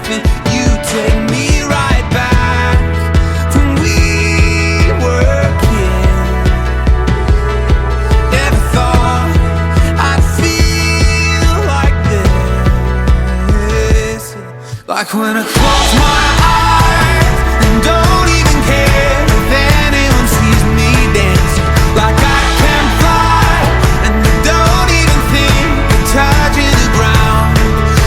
and you take me right back when we were kids. Never thought I'd feel like this, like when I close my eyes and don't even care if anyone sees me dancing, like I can fly and I don't even think of touching the ground,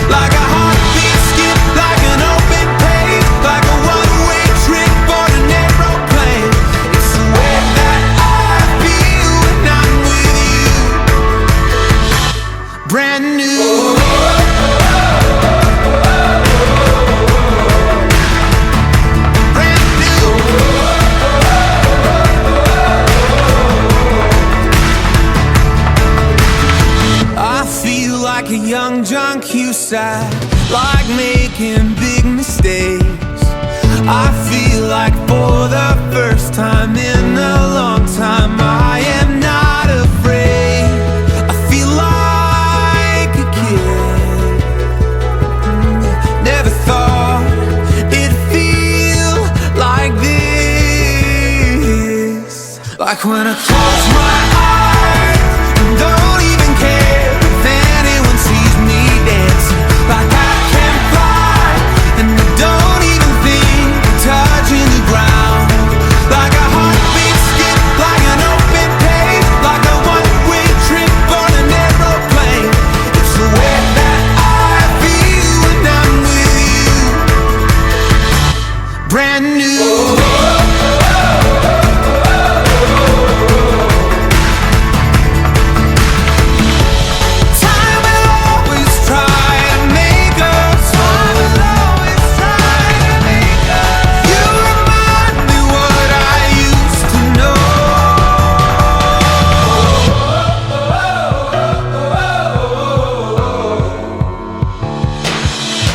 like a heartbeat skip, like an open page, like a one-way trip on an aeroplane. It's the way that I feel when I'm with you, brand new. Like a young John Cusack, like making big mistakes. I feel like for the first time in a long time I am not afraid. I feel like a kid. Never thought it'd feel like this, like when I close my eyes and don't even care if anyone sees me dancing, like I can fly and I don't even think of touching the ground, like a heartbeat skip, like an open page, like a one-way trip on an aeroplane. It's the way that I feel when I'm with you, brand new.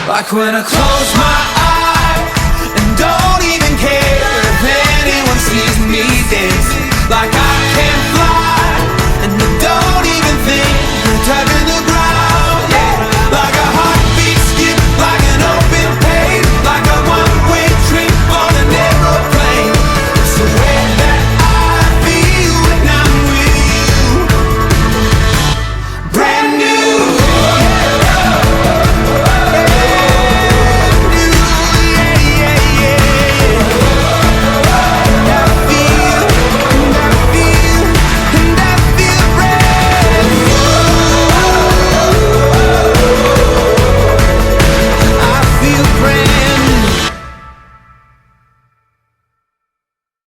Like when I close my eyes and don't even care if anyone sees me dancing, like I can